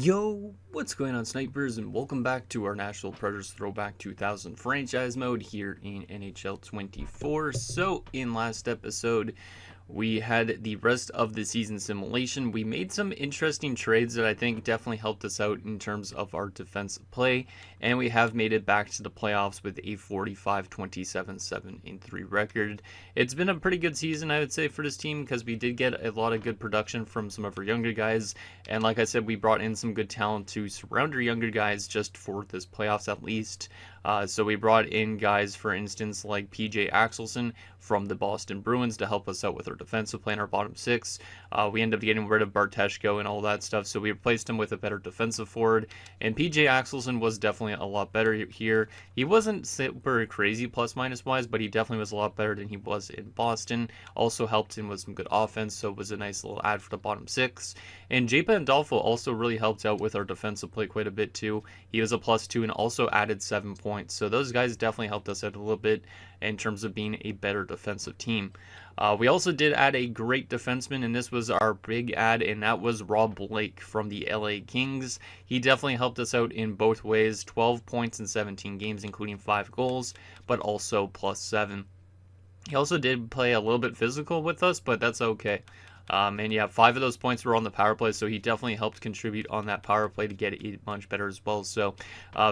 Yo, what's going on, snipers, and welcome back to our National Predators Throwback 2000 franchise mode here in NHL 24. So, in last episode, we had the rest of the season simulation. We made some interesting trades that I think definitely helped us out in terms of our defensive play, and we have made it back to the playoffs with a 45-27-7-3 record. It's been a pretty good season, I would say, for this team because we did get a lot of good production from some of our younger guys, and like I said, we brought in some good talent to surround our younger guys just for this playoffs at least. So we brought in guys, for instance, like PJ Axelson from the Boston Bruins to help us out with our defensive play in our bottom six. We ended up getting rid of Barteshko and all that stuff, so we replaced him with a better defensive forward. And PJ Axelson was definitely a lot better here. He wasn't super crazy plus-minus wise, but he definitely was a lot better than he was in Boston. Also helped him with some good offense, so it was a nice little add for the bottom six. And Japa Andolfo also really helped out with our defensive play quite a bit too. He was a +2 and also added 7 points. So those guys definitely helped us out a little bit in terms of being a better defensive team. We also did add a great defenseman, and this was our big add, and that was Rob Blake from the LA Kings. He definitely helped us out in both ways, 12 points in 17 games, including 5 goals, but also +7. He also did play a little bit physical with us, but that's okay. And yeah, 5 of those points were on the power play, so he definitely helped contribute on that power play to get it much better as well. So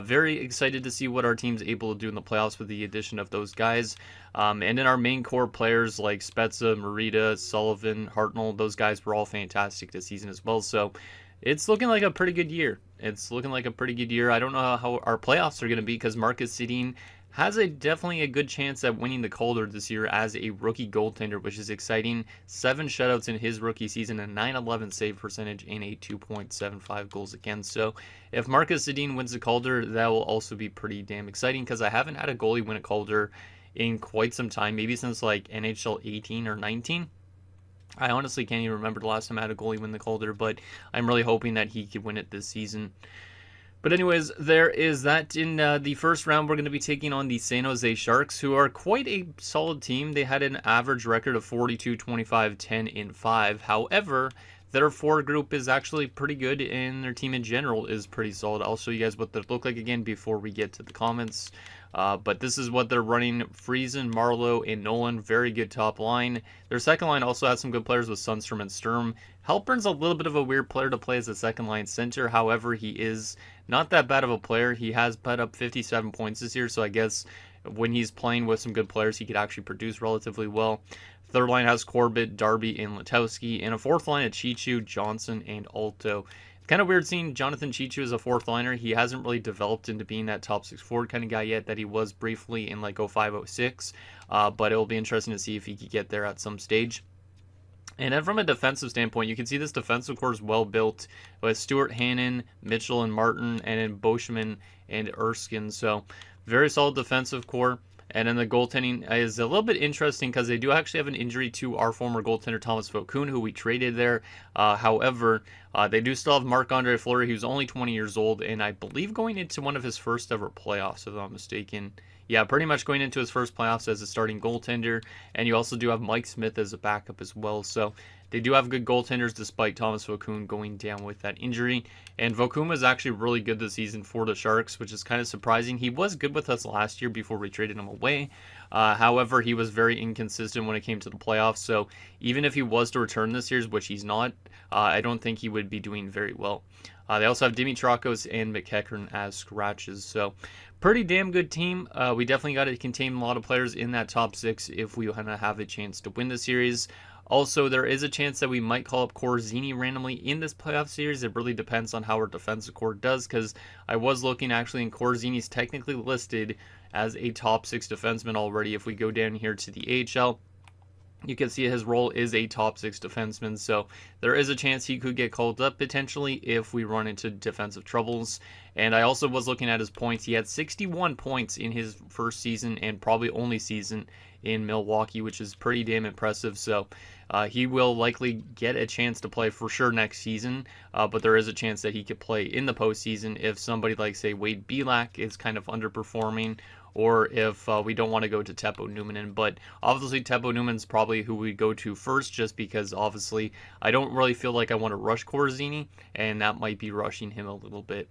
very excited to see what our team's able to do in the playoffs with the addition of those guys. And in our main core players like Spezza, Marita, Sullivan, Hartnell, those guys were all fantastic this season as well. So it's looking like a pretty good year. I don't know how our playoffs are going to be because Marcus Sedin has definitely a good chance at winning the Calder this year as a rookie goaltender, which is exciting. 7 shutouts in his rookie season, a .911 save percentage, and a 2.75 goals against. So if Marcus Sedin wins the Calder, that will also be pretty damn exciting because I haven't had a goalie win a Calder in quite some time, maybe since like NHL 18 or 19. I honestly can't even remember the last time I had a goalie win the Calder, but I'm really hoping that he could win it this season. But anyways, there is that. In the first round, we're going to be taking on the San Jose Sharks, who are quite a solid team. They had an average record of 42, 25, 10, and 5. However, their forward group is actually pretty good, and their team in general is pretty solid. I'll show you guys what they look like again before we get to the comments. But this is what they're running. Friesen, Marlowe, and Nolan. Very good top line. Their second line also has some good players with Sundstrom and Sturm. Halpern's a little bit of a weird player to play as a second line center. However, he is not that bad of a player. He has put up 57 points this year, so I guess when he's playing with some good players, he could actually produce relatively well. Third line has Corbett, Darby, and Letowski. And a fourth line at Chichu, Johnson, and Alto. Kind of weird seeing Jonathan Chichu as a fourth liner. He hasn't really developed into being that top 6 forward kind of guy yet that he was briefly in like 05-06. But it will be interesting to see if he could get there at some stage. And then from a defensive standpoint, you can see this defensive core is well built with Stuart Hannon, Mitchell and Martin, and then Boschman and Erskine. So very solid defensive core. And then the goaltending is a little bit interesting because they do actually have an injury to our former goaltender Thomas Vokoun, who we traded there. However, they do still have Marc-Andre Fleury, who's only 20 years old, and I believe going into one of his first ever playoffs, if I'm not mistaken. Yeah, pretty much going into his first playoffs as a starting goaltender. And you also do have Mike Smith as a backup as well. So they do have good goaltenders despite Thomas Vokoun going down with that injury. And Vokoun was actually really good this season for the Sharks, which is kind of surprising. He was good with us last year before we traded him away. However, he was very inconsistent when it came to the playoffs. So even if he was to return this year, which he's not, I don't think he would be doing very well. They also have Dimitrakos and McEachern as scratches. So pretty damn good team. We definitely got to contain a lot of players in that top 6 if we want to have a chance to win the series. Also, there is a chance that we might call up Corzini randomly in this playoff series. It really depends on how our defensive core does, because I was looking actually, and Corzini's technically listed as a top 6 defenseman already. If we go down here to the AHL, you can see his role is a top 6 defenseman, so there is a chance he could get called up potentially if we run into defensive troubles. And I also was looking at his points. He had 61 points in his first season and probably only season in Milwaukee, which is pretty damn impressive. So he will likely get a chance to play for sure next season, but there is a chance that he could play in the postseason if somebody like, say, Wade Belak is kind of underperforming, or if we don't want to go to Teppo Numminen. But obviously Teppo Numminen's probably who we go to first, just because obviously I don't really feel like I want to rush Corzini, and that might be rushing him a little bit.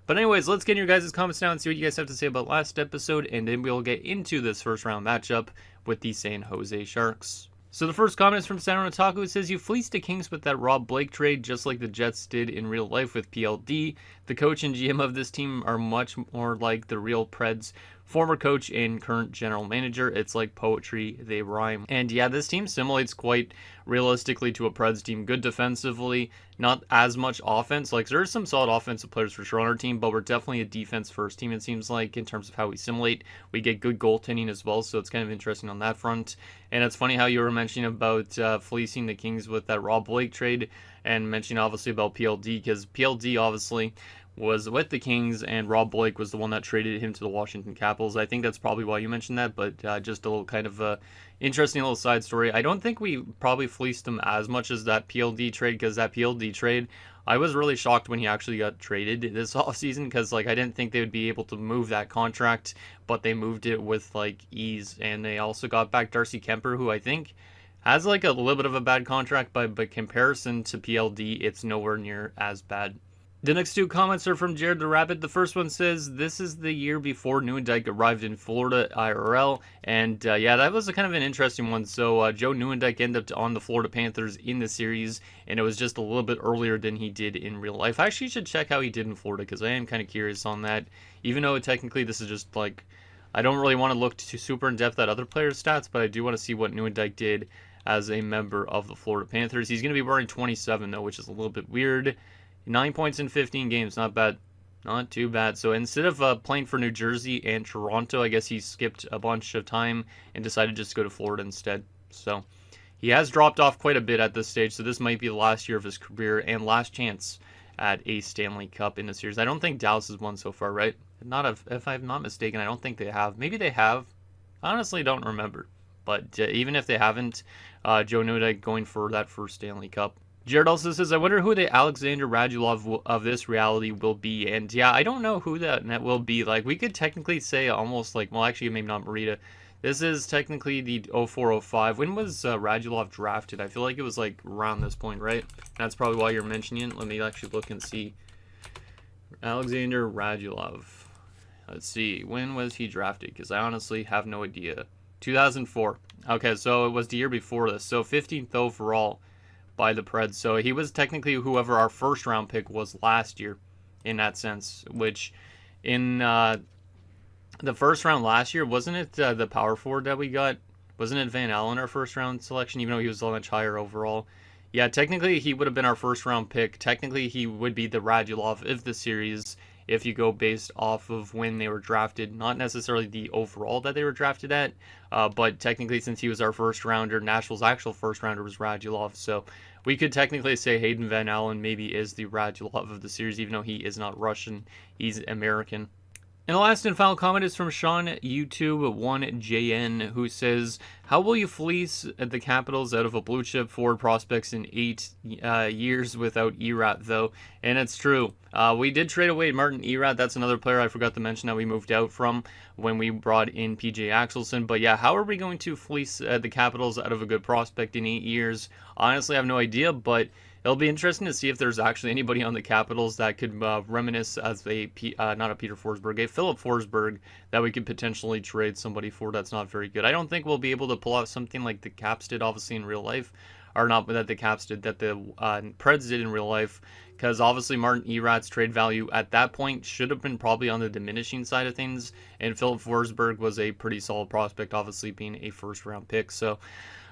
But anyways, let's get in your guys' comments now and see what you guys have to say about last episode, and then we'll get into this first round matchup with the San Jose Sharks. So the first comment is from Saturn Otaku. It says, you fleeced the Kings with that Rob Blake trade just like the Jets did in real life with PLD. The coach and GM of this team are much more like the real Preds former coach and current general manager. It's like poetry, they rhyme. And yeah, this team simulates quite realistically to a Preds team. Good defensively, not as much offense. Like, there's some solid offensive players for sure on our team, but we're definitely a defense first team, it seems like, in terms of how we simulate. We get good goaltending as well, so it's kind of interesting on that front. And it's funny how you were mentioning about fleecing the Kings with that Rob Blake trade, and mentioning obviously about PLD, because PLD obviously was with the Kings, and Rob Blake was the one that traded him to the Washington Capitals. I think that's probably why you mentioned that, but just a little kind of interesting little side story. I don't think we probably fleeced him as much as that PLD trade, because that PLD trade, I was really shocked when he actually got traded this offseason, because like I didn't think they would be able to move that contract, but they moved it with like ease. And they also got back Darcy Kemper, who I think has like a little bit of a bad contract, but by comparison to PLD, it's nowhere near as bad. The next two comments are from Jared the Rabbit. The first one says, this is the year before Nieuwendyk arrived in Florida IRL. And yeah, that was a kind of an interesting one. So Joe Nieuwendyk ended up on the Florida Panthers in the series, and it was just a little bit earlier than he did in real life. I actually should check how he did in Florida, because I am kind of curious on that. Even though technically this is just like, I don't really want to look too super in depth at other players' stats, but I do want to see what Nieuwendyk did as a member of the Florida Panthers. He's going to be wearing 27 though, which is a little bit weird. 9 points in 15 games, not bad. Not too bad. So instead of playing for New Jersey and Toronto, I guess he skipped a bunch of time and decided just to go to Florida instead. So he has dropped off quite a bit at this stage, so this might be the last year of his career and last chance at a Stanley Cup in the series. I don't think Dallas has won so far, right? If I'm not mistaken, I don't think they have. Maybe they have. I honestly don't remember. But even if they haven't, Joe Nieuwendyk going for that first Stanley Cup. Jared also says, I wonder who the Alexander Radulov of this reality will be. And yeah, I don't know who that net will be. Like, we could technically say almost like, well, actually, maybe not Marita. This is technically the 0405. When was Radulov drafted? I feel like it was like around this point, right? That's probably why you're mentioning it. Let me actually look and see. Alexander Radulov. Let's see. When was he drafted? Because I honestly have no idea. 2004. Okay, so it was the year before this. So 15th overall by the Preds. So he was technically whoever our first round pick was last year in that sense, which in the first round last year, wasn't it the power forward that we got? Wasn't it Van Allen our first round selection, even though he was much higher overall? Yeah, technically he would have been our first round pick. Technically he would be the Radulov of the series if you go based off of when they were drafted, not necessarily the overall that they were drafted at, but technically since he was our first rounder, Nashville's actual first rounder was Radulov, so we could technically say Hayden Van Allen maybe is the Radulov of the series, even though he is not Russian, he's American. And the last and final comment is from Sean YouTube1JN, who says, how will you fleece the Capitals out of a blue chip forward prospects in 8 years without Erat, though? And it's true. We did trade away Martin Erat. That's another player I forgot to mention that we moved out from when we brought in PJ Axelson. But yeah, how are we going to fleece the Capitals out of a good prospect in 8 years? Honestly, I have no idea, but it'll be interesting to see if there's actually anybody on the Capitals that could reminisce as not a Peter Forsberg, a Philip Forsberg that we could potentially trade somebody for that's not very good. I don't think we'll be able to pull out something like the Caps did, obviously, in real life. Or not that the Caps did, that the Preds did in real life. Because obviously Martin Erat's trade value at that point should have been probably on the diminishing side of things. And Philip Forsberg was a pretty solid prospect, obviously being a first-round pick. So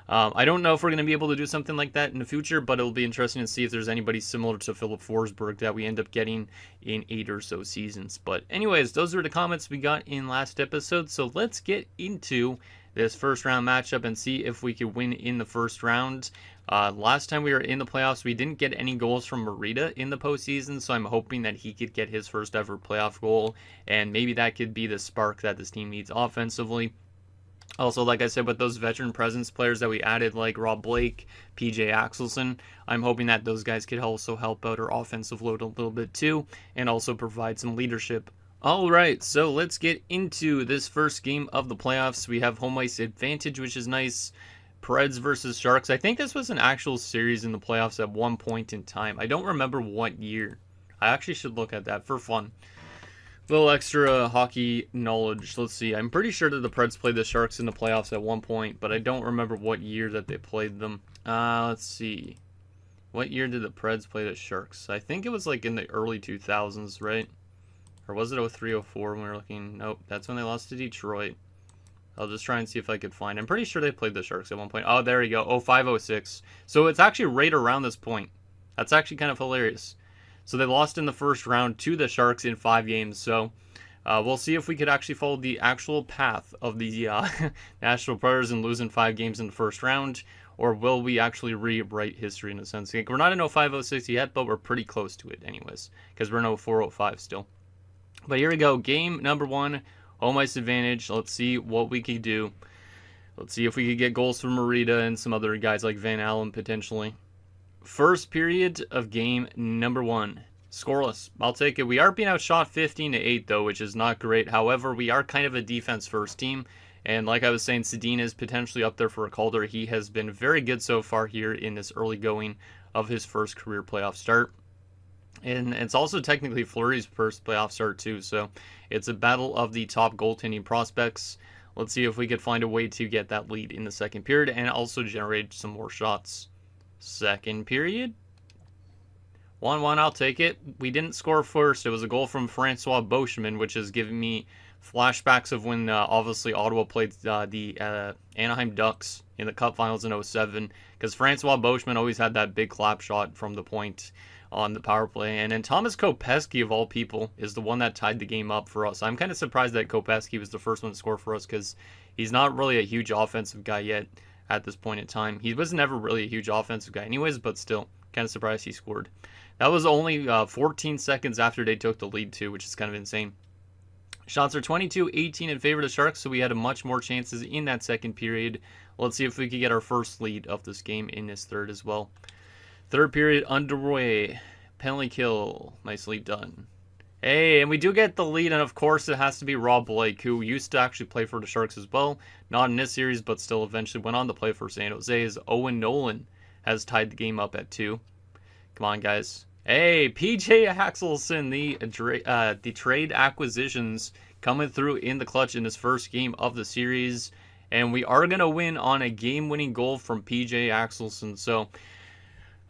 I don't know if we're going to be able to do something like that in the future, but it'll be interesting to see if there's anybody similar to Philip Forsberg that we end up getting in 8 or so seasons. But anyways, those are the comments we got in last episode. So let's get into this first round matchup and see if we could win in the first round. Last time we were in the playoffs, we didn't get any goals from Marita in the postseason, so I'm hoping that he could get his first ever playoff goal, and maybe that could be the spark that this team needs offensively. Also, like I said, with those veteran presence players that we added, like Rob Blake, PJ Axelson, I'm hoping that those guys could also help out our offensive load a little bit too, and also provide some leadership All right, so let's get into this first game of the playoffs. We have home ice advantage, which is nice. Preds versus Sharks. I think this was an actual series in the playoffs at one point in time. I don't remember what year. I actually should look at that for fun. Little extra hockey knowledge. Let's see. I'm pretty sure that the Preds played the Sharks in the playoffs at one point, but I don't remember what year that they played them. Let's see. What year did the Preds play the Sharks? I think it was like in the early 2000s, right? Or was it 03, 04 when we were looking? Nope, that's when they lost to Detroit. I'll just try and see if I could find. I'm pretty sure they played the Sharks at one point. Oh, there you go. 05, 06. So it's actually right around this point. That's actually kind of hilarious. So they lost in the first round to the Sharks in 5 games. So we'll see if we could actually follow the actual path of the Nashville Predators and lose in 5 games in the first round. Or will we actually rewrite history in a sense? Like, we're not in 05, 06 yet, but we're pretty close to it anyways. Because we're in 04, 05 still. But here we go. Game number 1. Home ice advantage. Let's see what we can do. Let's see if we could get goals from Marita and some other guys like Van Allen potentially. First period of game number 1. Scoreless. I'll take it. We are being outshot 15-8 though, which is not great. However, we are kind of a defense first team. And like I was saying, Sedin is potentially up there for a Calder. He has been very good so far here in this early going of his first career playoff start. And it's also technically Fleury's first playoff start too, so it's a battle of the top goaltending prospects. Let's see if we could find a way to get that lead in the second period and also generate some more shots. Second period. 1-1, I'll take it. We didn't score first. It was a goal from Francois Beauchemin, which is giving me flashbacks of when obviously Ottawa played the Anaheim Ducks in the Cup Finals in 07, because Francois Beauchemin always had that big clap shot from the point on the power play. And then Thomas Kopecky, of all people, is the one that tied the game up for us. I'm kind of surprised that Kopecky was the first one to score for us, because he's not really a huge offensive guy yet at this point in time. He was never really a huge offensive guy anyways, but still, kind of surprised he scored. That was only 14 seconds after they took the lead too, which is kind of insane. Shots are 22-18 in favor of the Sharks, so we had much more chances in that second period. Let's see if we can get our first lead of this game in this third as well. Third period underway. Penalty kill. Nicely done. Hey, and we do get the lead, and of course it has to be Rob Blake, who used to actually play for the Sharks as well. Not in this series, but still eventually went on to play for San Jose, as Owen Nolan has tied the game up at 2. Come on, guys. Hey, PJ Axelson, the trade acquisitions coming through in the clutch in this first game of the series. And we are going to win on a game-winning goal from PJ Axelson. So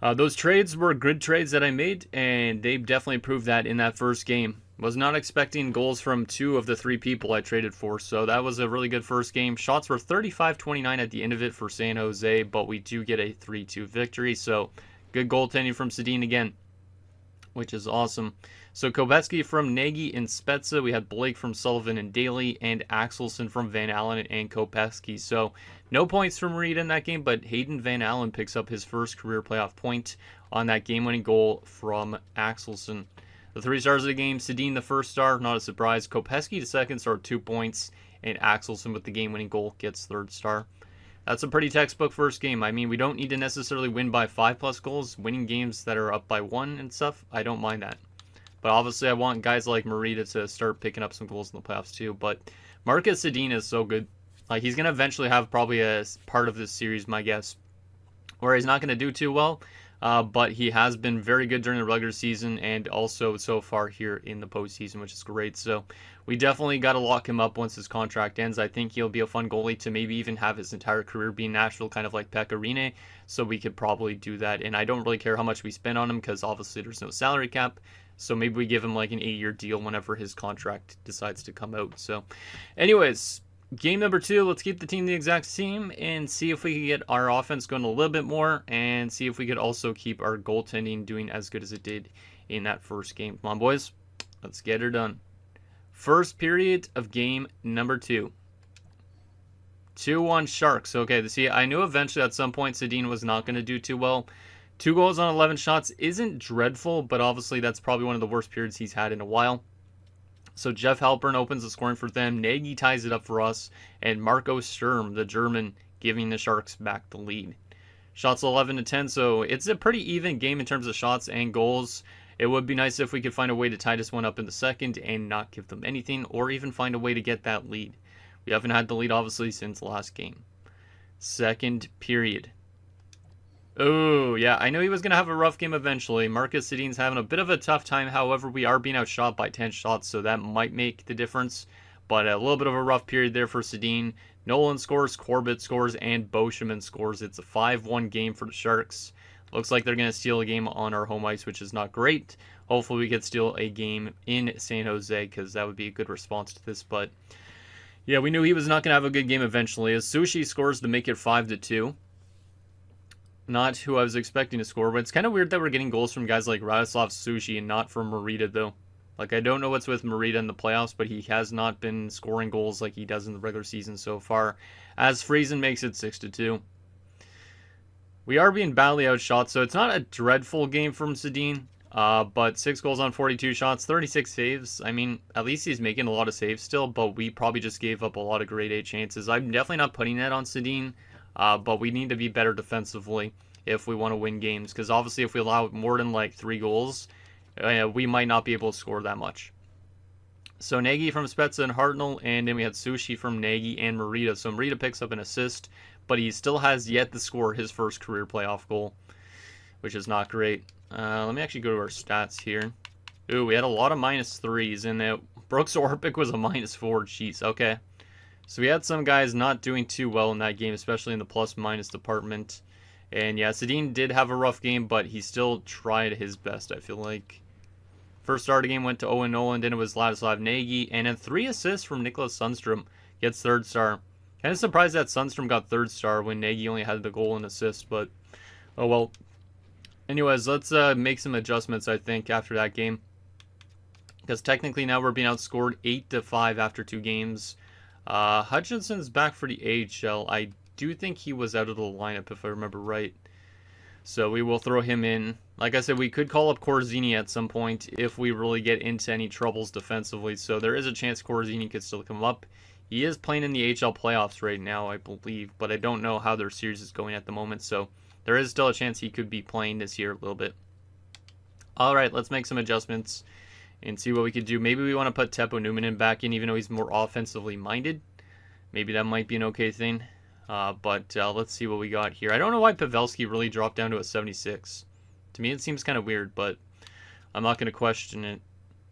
those trades were good trades that I made, and they definitely proved that in that first game. Was not expecting goals from 2 of the 3 people I traded for, so that was a really good first game. Shots were 35-29 at the end of it for San Jose, but we do get a 3-2 victory, so good goaltending from Sedin again, which is awesome. So Kopecky from Nagy and Spezza. We had Blake from Sullivan and Daly, and Axelson from Van Allen and Kopecky. So no points from Reed in that game, but Hayden Van Allen picks up his first career playoff point on that game-winning goal from Axelson. The 3 stars of the game, Sedin the first star, not a surprise. Kopecky the second star, 2 points, and Axelson with the game-winning goal gets third star. That's a pretty textbook first game. I mean, we don't need to necessarily win by 5+ goals. Winning games that are up by 1 and stuff, I don't mind that. But obviously, I want guys like Marita to start picking up some goals in the playoffs too. But Marcus Sedin is so good. Like, he's going to eventually have probably a part of this series, my guess, where he's not going to do too well. But he has been very good during the regular season and also so far here in the postseason, which is great. So we definitely got to lock him up once his contract ends. I think he'll be a fun goalie to maybe even have his entire career be in Nashville, kind of like Pekka Rinne. So we could probably do that. And I don't really care how much we spend on him because obviously there's no salary cap. So maybe we give him like an 8-year deal whenever his contract decides to come out. So anyways, game number 2, let's keep the team the exact same and see if we can get our offense going a little bit more and see if we could also keep our goaltending doing as good as it did in that first game. Come on, boys. Let's get her done. First period of game number 2. 2-1 Sharks. Okay, see, I knew eventually at some point Sedin was not going to do too well. 2 goals on 11 shots isn't dreadful, but obviously that's probably one of the worst periods he's had in a while. So Jeff Halpern opens the scoring for them. Nagy ties it up for us. And Marco Sturm, the German, giving the Sharks back the lead. Shots 11-10, so it's a pretty even game in terms of shots and goals. It would be nice if we could find a way to tie this one up in the second and not give them anything, or even find a way to get that lead. We haven't had the lead, obviously, since the last game. Second period. Oh, yeah, I knew he was going to have a rough game eventually. Marcus Sedin's having a bit of a tough time. However, we are being outshot by 10 shots, so that might make the difference. But a little bit of a rough period there for Sedin. Nolan scores, Corbett scores, and Boscheman scores. It's a 5-1 game for the Sharks. Looks like they're going to steal a game on our home ice, which is not great. Hopefully we could steal a game in San Jose, because that would be a good response to this. But yeah, we knew he was not going to have a good game eventually, as Sushi scores to make it 5-2. Not who I was expecting to score, but it's kind of weird that we're getting goals from guys like Radoslav Sushi and not from Morita, though. Like, I don't know what's with Morita in the playoffs, but he has not been scoring goals like he does in the regular season so far, as Friesen makes it 6-2. We are being badly outshot, so it's not a dreadful game from Sedin, but 6 goals on 42 shots, 36 saves. I mean, at least he's making a lot of saves still, but we probably just gave up a lot of grade A chances. I'm definitely not putting that on Sedin. But we need to be better defensively if we want to win games. Because obviously if we allow more than like 3 goals, we might not be able to score that much. So Nagy from Spezza and Hartnell, and then we had Sushi from Nagy and Morita. So Morita picks up an assist, but he still has yet to score his first career playoff goal, which is not great. Let me actually go to our stats here. Ooh, we had a lot of -3s, and Brooks Orpik was a -4. Jeez, okay. So we had some guys not doing too well in that game, especially in the plus-minus department. And yeah, Sedin did have a rough game, but he still tried his best, I feel like. First start of the game went to Owen Nolan, then it was Ladislav Nagy, and then 3 assists from Nicholas Sundstrom gets 3rd star. Kind of surprised that Sundstrom got 3rd star when Nagy only had the goal and assist, but oh well. Anyways, let's make some adjustments, I think, after that game. Because technically now we're being outscored 8-5 after 2 games. Hutchinson's back for the AHL. I do think he was out of the lineup, if I remember right. So we will throw him in. Like I said, we could call up Corzini at some point if we really get into any troubles defensively. So there is a chance Corzini could still come up. He is playing in the AHL playoffs right now, I believe. But I don't know how their series is going at the moment. So there is still a chance he could be playing this year a little bit. Alright, let's make some adjustments and see what we could do. Maybe we want to put Teppo Numminen back in, even though he's more offensively minded. Maybe that might be an okay thing. But let's see what we got here. I don't know why Pavelski really dropped down to a 76. To me, it seems kind of weird, but I'm not going to question it.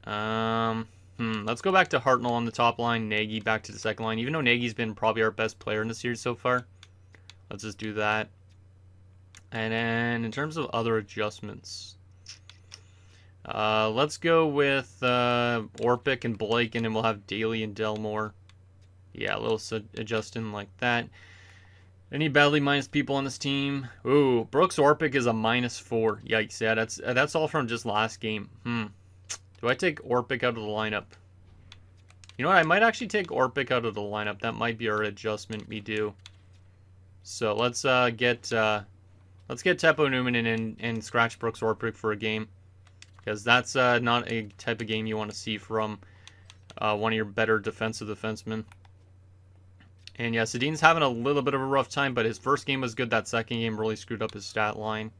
Let's go back to Hartnell on the top line, Nagy back to the second line, even though Nagy's been probably our best player in the series so far. Let's just do that. And then in terms of other adjustments, let's go with Orpik and Blake, and then we'll have Daly and Delmore. Yeah, a little adjusting like that. Any badly minus people on this team? Ooh, Brooks Orpik is a -4. Yikes, yeah, that's all from just last game. Do I take Orpik out of the lineup? You know what, I might actually take Orpik out of the lineup. That might be our adjustment we do. So let's get Teppo Numminen in and scratch Brooks Orpik for a game. Because that's not a type of game you want to see from one of your better defensive defensemen. And yeah, Sedin's having a little bit of a rough time, but his first game was good. That second game really screwed up his stat line.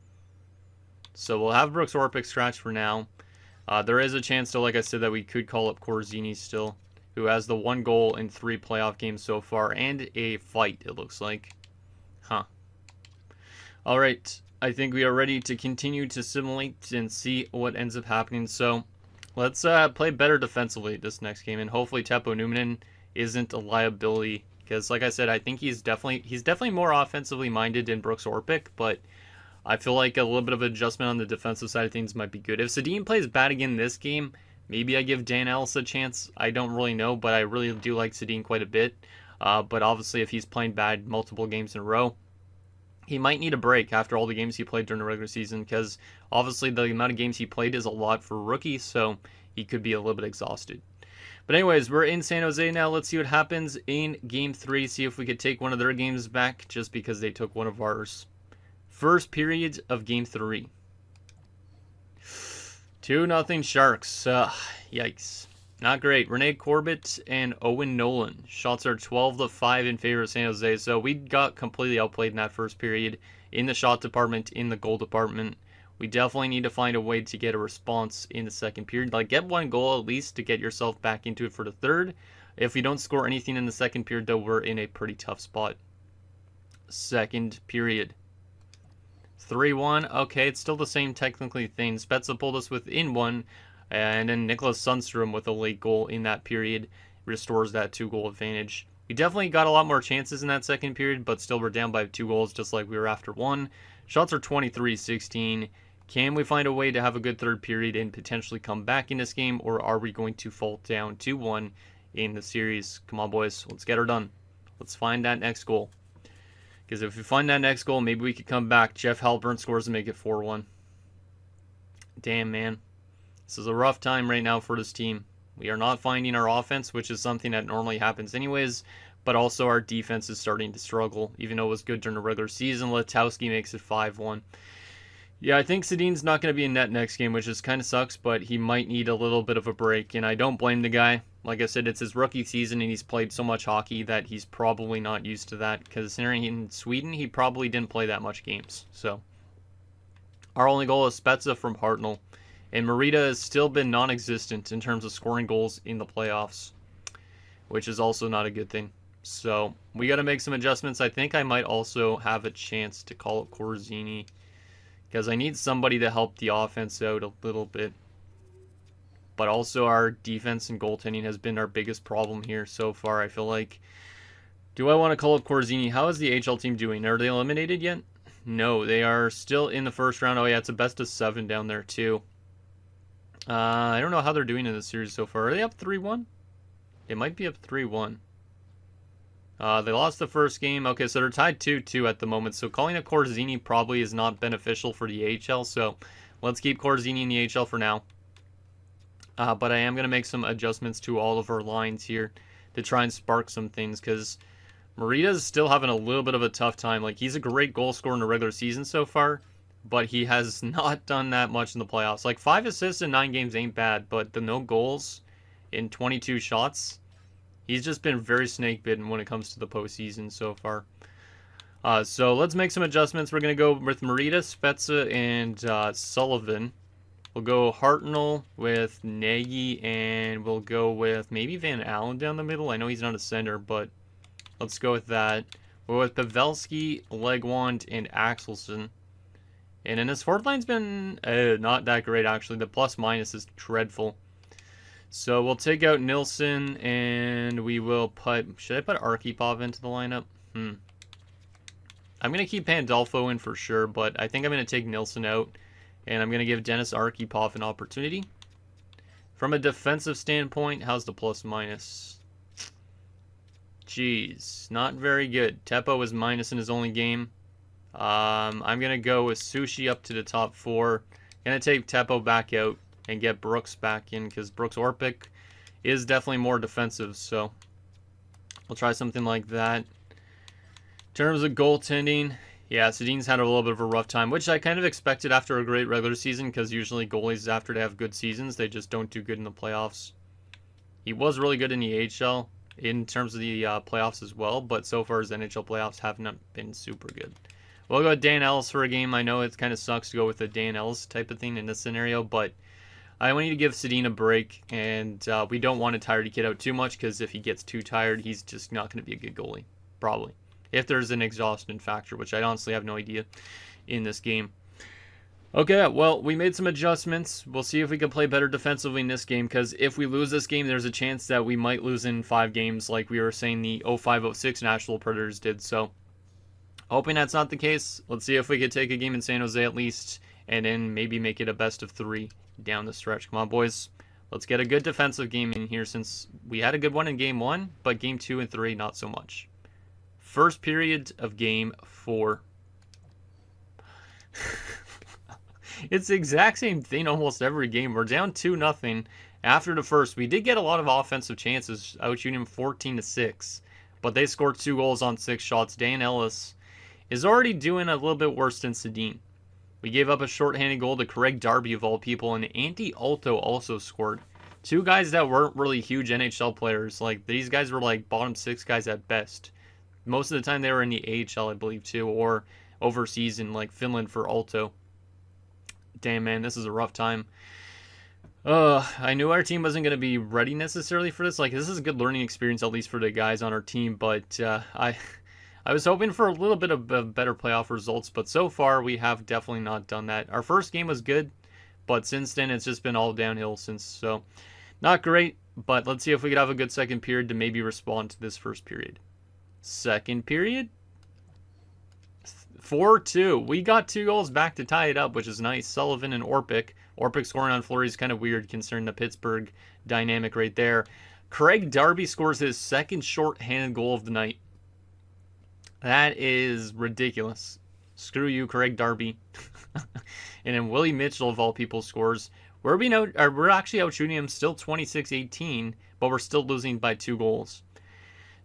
So we'll have Brooks Orpik scratch for now. There is a chance still, like I said, that we could call up Corzini still, who has the 1 goal in 3 playoff games so far, and a fight, it looks like. Alright, I think we are ready to continue to simulate and see what ends up happening. So let's play better defensively this next game, and hopefully Teppo Numminen isn't a liability. Because, like I said, I think he's definitely more offensively minded than Brooks Orpik, but I feel like a little bit of adjustment on the defensive side of things might be good. If Sedin plays bad again this game, maybe I give Dan Ellis a chance. I don't really know, but I really do like Sedin quite a bit. But obviously, if he's playing bad multiple games in a row, he might need a break after all the games he played during the regular season, because obviously the amount of games he played is a lot for a rookie, so he could be a little bit exhausted. But anyways, we're in San Jose now. Let's see what happens in Game 3. See if we could take one of their games back just because they took one of ours. First period of Game 3. 2-0 Sharks. Yikes. Not great. Rene Corbett and Owen Nolan. Shots are 12-5 in favor of San Jose. So we got completely outplayed in that first period. In the shot department, in the goal department. We definitely need to find a way to get a response in the second period. Like, get one goal at least to get yourself back into it for the third. If we don't score anything in the second period, though, we're in a pretty tough spot. Second period. 3-1. Okay, it's still the same technically thing. Spezza pulled us within one, and then Nicholas Sundstrom with a late goal in that period restores that 2-goal advantage. We definitely got a lot more chances in that second period, but still we're down by 2 goals just like we were after one. Shots are 23-16. Can we find a way to have a good third period and potentially come back in this game, or are we going to fall down 2-1 in the series? Come on, boys. Let's get her done. Let's find that next goal. Because if we find that next goal, maybe we could come back. Jeff Halpern scores and make it 4-1. Damn, man. This is a rough time right now for this team. We are not finding our offense, which is something that normally happens anyways, but also our defense is starting to struggle. Even though it was good during the regular season, Letowski makes it 5-1. Yeah, I think Sedin's not going to be in net next game, which is kind of sucks, but he might need a little bit of a break, and I don't blame the guy. Like I said, it's his rookie season, and he's played so much hockey that he's probably not used to that, because considering in Sweden, he probably didn't play that much games. So, our only goal is Spezza from Hartnell, and Merida has still been non-existent in terms of scoring goals in the playoffs, which is also not a good thing. So, we got to make some adjustments. I think I might also have a chance to call up Corzini, because I need somebody to help the offense out a little bit. But also our defense and goaltending has been our biggest problem here so far, I feel like. Do I want to call up Corzini? How is the HL team doing? Are they eliminated yet? No, they are still in the first round. Oh yeah, it's a best of 7 down there too. I don't know how they're doing in this series so far. Are they up 3-1? They might be up 3-1. They lost the first game. Okay, so they're tied 2-2 at the moment. So calling up Corzini probably is not beneficial for the AHL. So let's keep Corzini in the AHL for now. But I am going to make some adjustments to all of our lines here to try and spark some things, because Marida's still having a little bit of a tough time. Like, he's a great goal scorer in the regular season so far, but he has not done that much in the playoffs. Like, 5 assists in 9 games ain't bad, but the no goals in 22 shots, he's just been very snake-bitten when it comes to the postseason so far. So let's make some adjustments. We're going to go with Merida, Spezza, and Sullivan. We'll go Hartnell with Nagy, and we'll go with maybe Van Allen down the middle. I know he's not a center, but let's go with that. We're with Pavelski, Legwand, and Axelson. And then his fourth line's been not that great, actually. The plus-minus is dreadful. So we'll take out Nilsson, and we will put... Should I put Arkhipov into the lineup? I'm going to keep Pandolfo in for sure, but I think I'm going to take Nilsson out. And I'm going to give Dennis Arkhipov an opportunity. From a defensive standpoint, how's the plus-minus? Jeez, not very good. Teppo was minus in his only game. I'm going to go with Sushi up to the top 4. Going to take Teppo back out and get Brooks back in, because Brooks Orpik is definitely more defensive. So we'll try something like that. In terms of goaltending... Yeah, Sedin's had a little bit of a rough time, which I kind of expected after a great regular season, because usually goalies, after they have good seasons, they just don't do good in the playoffs. He was really good in the AHL in terms of the playoffs as well, but so far his NHL playoffs have not been super good. We'll go with Dan Ellis for a game. I know it kind of sucks to go with a Dan Ellis type of thing in this scenario, but I want you to give Sedin a break, and we don't want to tire the kid out too much, because if he gets too tired, he's just not going to be a good goalie, probably. If there's an exhaustion factor, which I honestly have no idea in this game. Okay, well, we made some adjustments. We'll see if we can play better defensively in this game, because if we lose this game, there's a chance that we might lose in 5 games, like we were saying the 05-06 Nashville Predators did. So, hoping that's not the case. Let's see if we could take a game in San Jose at least, and then maybe make it a best of 3 down the stretch. Come on, boys. Let's get a good defensive game in here, since we had a good one in Game 1, but Game 2 and 3, not so much. First period of Game 4. It's the exact same thing almost every game. We're down 2-0 after the first. We did get a lot of offensive chances, outshooting them 14-6. But they scored 2 goals on 6 shots. Dan Ellis is already doing a little bit worse than Sedin. We gave up a shorthanded goal to Craig Darby, of all people, and Antti Alto also scored. 2 guys that weren't really huge NHL players. Like, these guys were like bottom 6 guys at best. Most of the time they were in the AHL, I believe, too, or overseas in like Finland for Alto. Damn, man, this is a rough time. I knew our team wasn't going to be ready necessarily for this. Like, this is a good learning experience, at least for the guys on our team. But I was hoping for a little bit of better playoff results. But so far, we have definitely not done that. Our first game was good, but since then, it's just been all downhill since. So, not great. But let's see if we could have a good second period to maybe respond to this first period. Second period? 4-2. We got 2 goals back to tie it up, which is nice. Sullivan and Orpik. Orpik scoring on Fleury is kind of weird considering the Pittsburgh dynamic right there. Craig Darby scores his second short-handed goal of the night. That is ridiculous. Screw you, Craig Darby. And then Willie Mitchell, of all people, scores. We're actually outshooting him still 26-18, but we're still losing by 2 goals.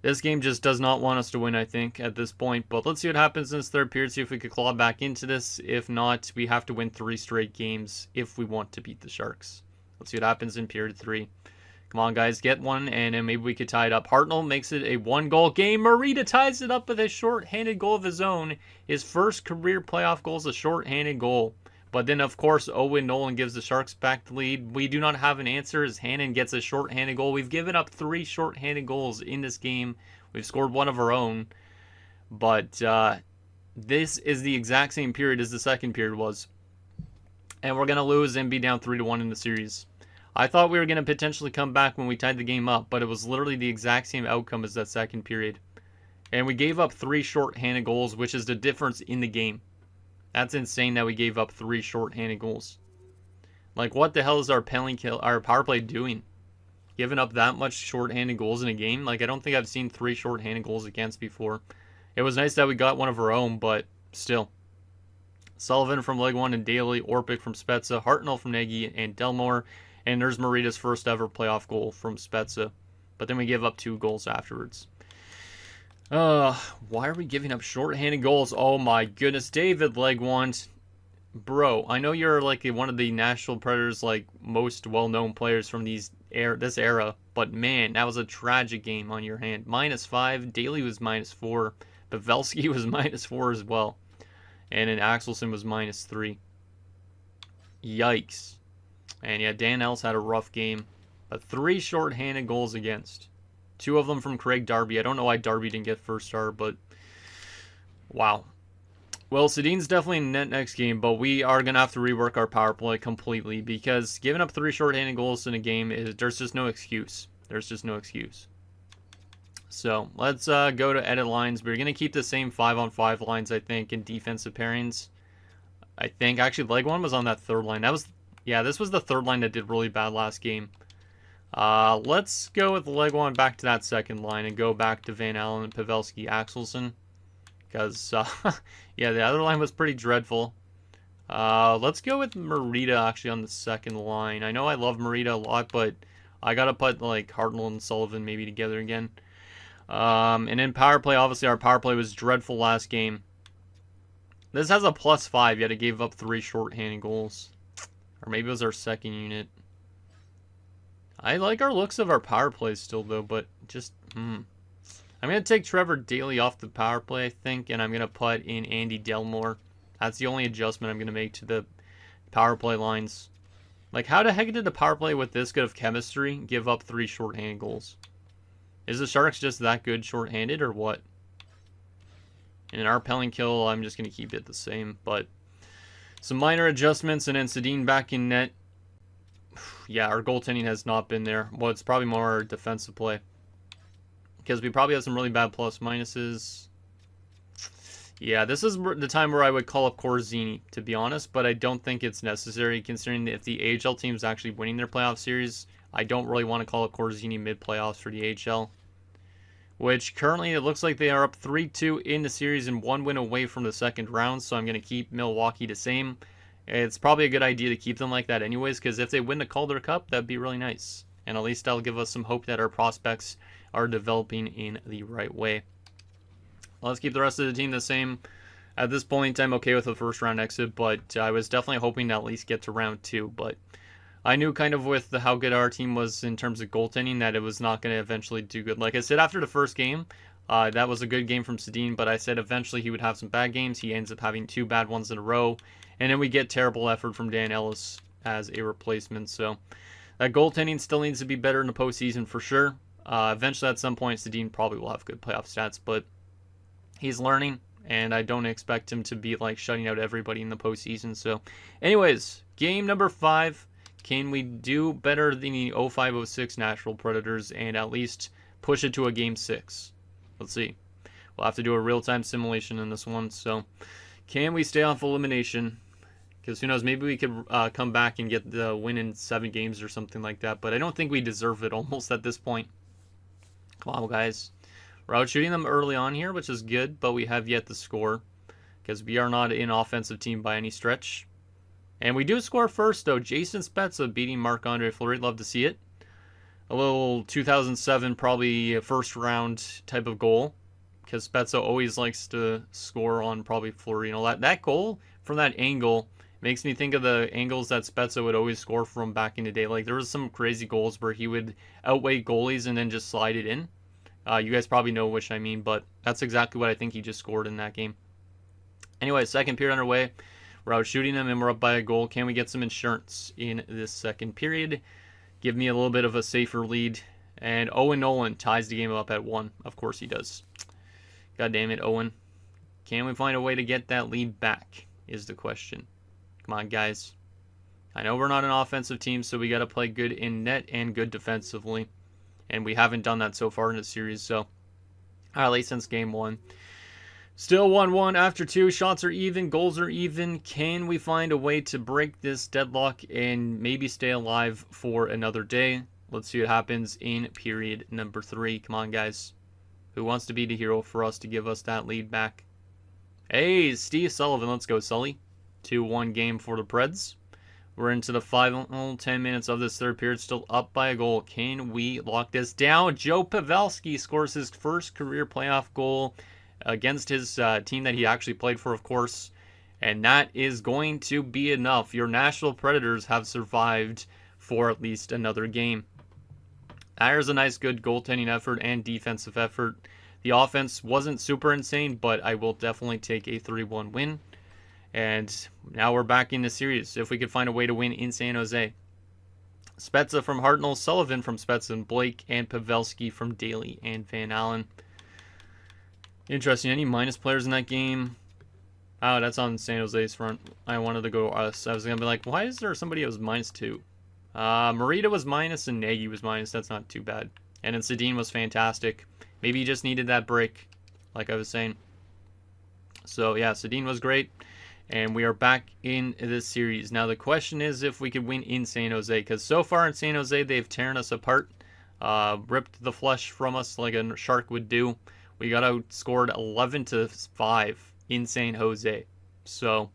This game just does not want us to win, I think, at this point. But let's see what happens in this third period, see if we could claw back into this. If not, we have to win 3 straight games if we want to beat the Sharks. Let's see what happens in period 3. Come on, guys, get one, and then maybe we could tie it up. Hartnell makes it a 1-goal game. Marita ties it up with a short-handed goal of his own. His first career playoff goal is a short-handed goal. But then, of course, Owen Nolan gives the Sharks back the lead. We do not have an answer as Hannon gets a short-handed goal. We've given up 3 short-handed goals in this game. We've scored 1 of our own. But this is the exact same period as the second period was. And we're going to lose and be down 3-1 in the series. I thought we were going to potentially come back when we tied the game up, but it was literally the exact same outcome as that second period. And we gave up 3 short-handed goals, which is the difference in the game. That's insane that we gave up 3 short-handed goals. Like, what the hell is our power play doing? Giving up that much short-handed goals in a game? Like, I don't think I've seen 3 short-handed goals against before. It was nice that we got one of our own, but still. Sullivan from leg 1 and Daly, Orpik from Spezza, Hartnell from Nagy and Delmore, and there's Marita's first ever playoff goal from Spezza. But then we give up 2 goals afterwards. Why are we giving up short-handed goals? Oh my goodness, David leg 1. Bro, I know you're like one of the Nashville Predators like most well-known players from this era, but man, that was a tragic game on your hand. -5, Daly was -4, Pavelski was -4 as well, and then Axelson was -3. Yikes. And yeah, Dan Ellis had a rough game, but 3 short-handed goals against. 2 of them from Craig Darby. I don't know why Darby didn't get first star, but wow. Well, Sedin's definitely in net next game, but we are going to have to rework our power play completely because giving up 3 short-handed goals in a game, there's just no excuse. There's just no excuse. So let's go to edit lines. We're going to keep the same 5-on-5 lines, I think, in defensive pairings. I think actually leg 1 was on that third line. This was the third line that did really bad last game. Let's go with leg 1 back to that second line and go back to Van Allen and Pavelski, Axelson. Because, yeah, the other line was pretty dreadful. Let's go with Marita actually on the second line. I know I love Marita a lot, but I gotta put, like, Hartnell and Sullivan maybe together again. And then power play, obviously our power play was dreadful last game. This has a +5, yet it gave up 3 short-handed goals. Or maybe it was our second unit. I like our looks of our power play still, though, but just, I'm going to take Trevor Daly off the power play, I think, and I'm going to put in Andy Delmore. That's the only adjustment I'm going to make to the power play lines. Like, how the heck did the power play with this good of chemistry give up 3 short-handed goals? Is the Sharks just that good short-handed, or what? And in our penalty kill, I'm just going to keep it the same, but some minor adjustments, and then Sedin back in net. Yeah, our goaltending has not been there. Well, it's probably more our defensive play. Because we probably have some really bad plus-minuses. Yeah, this is the time where I would call up Corzini, to be honest. But I don't think it's necessary, considering if the AHL team is actually winning their playoff series. I don't really want to call up Corzini mid-playoffs for the AHL. Which, currently, it looks like they are up 3-2 in the series and 1 win away from the second round. So I'm going to keep Milwaukee the same. It's probably a good idea to keep them like that anyways, because if they win the Calder Cup, that'd be really nice. And at least that'll give us some hope that our prospects are developing in the right way. Let's keep the rest of the team the same. At this point, I'm okay with the first round exit, but I was definitely hoping to at least get to round 2. But I knew kind of with how good our team was in terms of goaltending that it was not going to eventually do good. Like I said, after the first game, that was a good game from Sedin, but I said eventually he would have some bad games. He ends up having 2 bad ones in a row. And then we get terrible effort from Dan Ellis as a replacement. So that goaltending still needs to be better in the postseason for sure. Eventually, at some point, Sedin probably will have good playoff stats, but he's learning, and I don't expect him to be like shutting out everybody in the postseason. So, anyways, game number 5. Can we do better than the 05-06 Nashville Predators and at least push it to a game 6? Let's see. We'll have to do a real-time simulation in this one. So, can we stay off elimination? Because who knows, maybe we could come back and get the win in 7 games or something like that. But I don't think we deserve it almost at this point. Come on, guys. We're out shooting them early on here, which is good. But we have yet to score. Because we are not an offensive team by any stretch. And we do score first, though. Jason Spezza beating Marc-Andre Fleury. Love to see it. A little 2007, probably first round type of goal. Because Spezza always likes to score on probably Fleury. You know, that goal from that angle makes me think of the angles that Spezza would always score from back in the day. Like, there was some crazy goals where he would outweigh goalies and then just slide it in. You guys probably know which I mean, but that's exactly what I think he just scored in that game. Anyway, second period underway. We're out shooting them and we're up by a goal. Can we get some insurance in this second period? Give me a little bit of a safer lead. And Owen Nolan ties the game up at 1. Of course he does. God damn it, Owen. Can we find a way to get that lead back is the question. Come on, guys. I know we're not an offensive team, so we got to play good in net and good defensively. And we haven't done that so far in the series, so at least since game 1. Still 1-1 after 2. Shots are even. Goals are even. Can we find a way to break this deadlock and maybe stay alive for another day? Let's see what happens in period number 3. Come on, guys. Who wants to be the hero for us to give us that lead back? Hey, Steve Sullivan. Let's go, Sully. 2-1 game for the Preds. We're into the final 10 minutes of this third period. Still up by a goal. Can we lock this down? Joe Pavelski scores his first career playoff goal against his team that he actually played for, of course. And that is going to be enough. Your Nashville Predators have survived for at least another game. There's a nice, good goaltending effort and defensive effort. The offense wasn't super insane, but I will definitely take a 3-1 win. And now we're back in the series. If we could find a way to win in San Jose. Spezza from Hartnell, Sullivan from Spezza and Blake, and Pavelski from Daly and Van Allen. Interesting. Any minus players in that game? Oh, that's on San Jose's front. I wanted to go us. I was going to be like, why is there somebody that was -2? Marita was minus and Nagy was minus. That's not too bad. And then Sedin was fantastic. Maybe he just needed that break, like I was saying. So, yeah, Sedin was great. And we are back in this series. Now, the question is if we could win in San Jose. Because so far in San Jose, they've torn us apart. Ripped the flesh from us like a shark would do. We got outscored 11-5 in San Jose. So,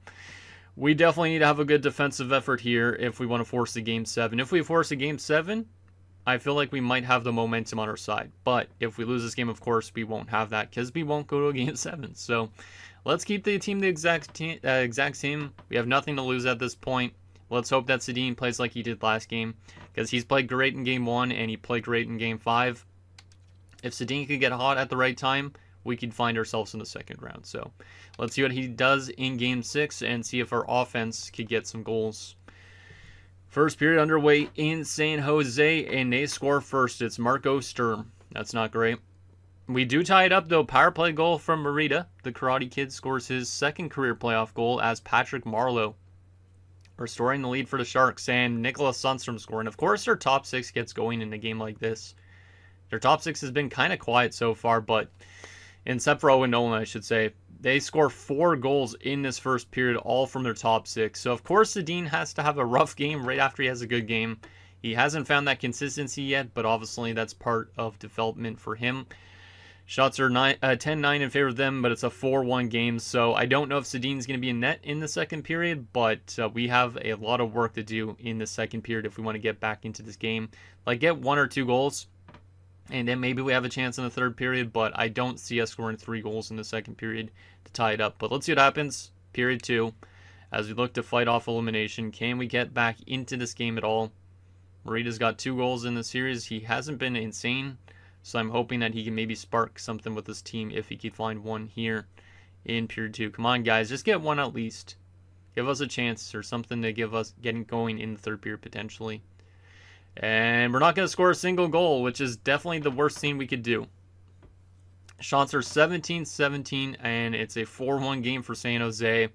we definitely need to have a good defensive effort here if we want to force a Game 7. If we force a Game 7, I feel like we might have the momentum on our side. But if we lose this game, of course, we won't have that because we won't go to a Game 7. So, let's keep the team the exact same. We have nothing to lose at this point. Let's hope that Sedin plays like he did last game because he's played great in Game 1 and he played great in Game 5. If Sedin could get hot at the right time, we could find ourselves in the second round. So let's see what he does in Game 6 and see if our offense could get some goals. First period underway in San Jose, and they score first. It's Marco Sturm. That's not great. We do tie it up, though. Power play goal from Marita. The Karate Kid scores his second career playoff goal as Patrick Marleau, restoring the lead for the Sharks, and Nicholas Sundstrom scoring. Of course, their top 6 gets going in a game like this. Their top 6 has been kind of quiet so far, but except for Owen Nolan, I should say. They score 4 goals in this first period, all from their top 6. So, of course, Sedin has to have a rough game right after he has a good game. He hasn't found that consistency yet, but obviously that's part of development for him. Shots are 10-9 in favor of them, but it's a 4-1 game. So I don't know if Sedin's going to be in net in the second period, but we have a lot of work to do in the second period if we want to get back into this game. Like, get 1 or 2 goals, and then maybe we have a chance in the third period, but I don't see us scoring 3 goals in the second period to tie it up. But let's see what happens. Period 2, as we look to fight off elimination. Can we get back into this game at all? Marita's got 2 goals in the series. He hasn't been insane, so I'm hoping that he can maybe spark something with this team if he can find one here in period 2. Come on, guys. Just get 1 at least. Give us a chance or something to give us getting going in the third period potentially. And we're not going to score a single goal, which is definitely the worst thing we could do. Shots are 17-17, and it's a 4-1 game for San Jose.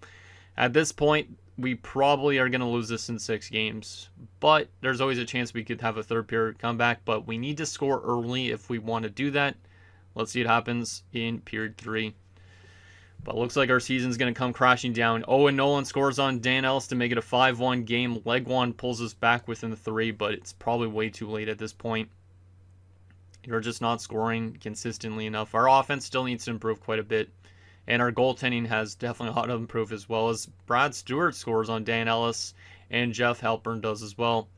At this point, we probably are going to lose this in 6 games. But there's always a chance we could have a third period comeback. But we need to score early if we want to do that. Let's see what happens in period 3. But looks like our season's going to come crashing down. Owen Nolan scores on Dan Ellis to make it a 5-1 game. Legwand pulls us back within the 3, but it's probably way too late at this point. We're just not scoring consistently enough. Our offense still needs to improve quite a bit. And our goaltending has definitely a lot to improve, as well as Brad Stewart scores on Dan Ellis, and Jeff Halpern does as well.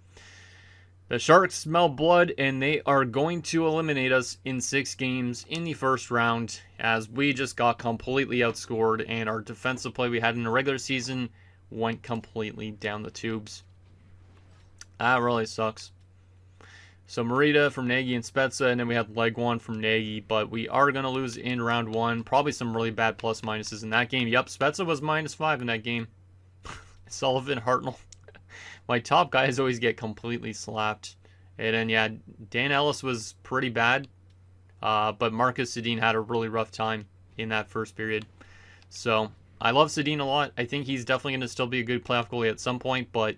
The Sharks smell blood, and they are going to eliminate us in 6 games in the first round, as we just got completely outscored, and our defensive play we had in the regular season went completely down the tubes. That really sucks. So Marita from Nagy and Spezza, and then we had Legwand from Nagy, but we are going to lose in round 1. Probably some really bad plus minuses in that game. Yep, Spezza was -5 in that game. Sullivan, Hartnell. My top guys always get completely slapped. And then, yeah, Dan Ellis was pretty bad. But Marcus Sedin had a really rough time in that first period. So, I love Sedin a lot. I think he's definitely going to still be a good playoff goalie at some point. But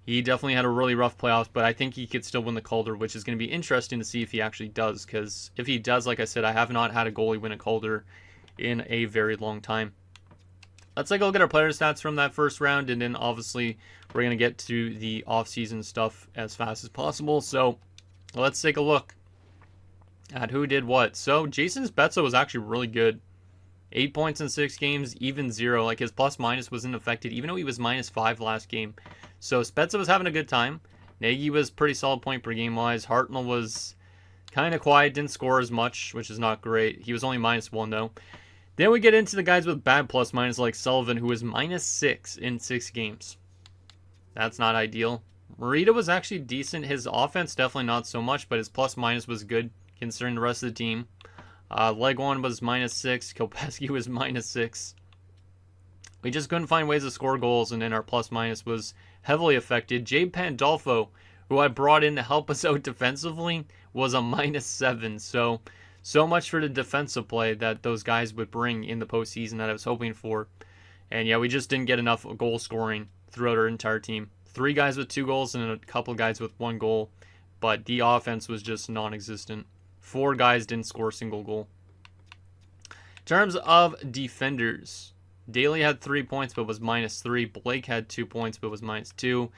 he definitely had a really rough playoffs. But I think he could still win the Calder, which is going to be interesting to see if he actually does. Because if he does, like I said, I have not had a goalie win a Calder in a very long time. Let's take a look at our player stats from that first round, and then obviously we're going to get to the off-season stuff as fast as possible. So let's take a look at who did what. So Jason Spezza was actually really good. 8 points in 6 games, even 0. Like his plus-minus wasn't affected, even though he was -5 last game. So Spezza was having a good time. Nagy was pretty solid point per game wise. Hartnell was kind of quiet, didn't score as much, which is not great. He was only -1 though. Then we get into the guys with bad plus-minus like Sullivan, who was -6 in 6 games. That's not ideal. Marita was actually decent. His offense definitely not so much, but his plus-minus was good considering the rest of the team. Legwand was -6. Kopecky was -6. We just couldn't find ways to score goals, and then our plus-minus was heavily affected. Jay Pandolfo, who I brought in to help us out defensively, was a -7. So much for the defensive play that those guys would bring in the postseason that I was hoping for. And yeah, we just didn't get enough goal scoring throughout our entire team. 3 guys with 2 goals and a couple guys with 1 goal. But the offense was just non-existent. 4 guys didn't score a single goal. In terms of defenders, Daly had 3 points but was -3. Blake had 2 points but was -2.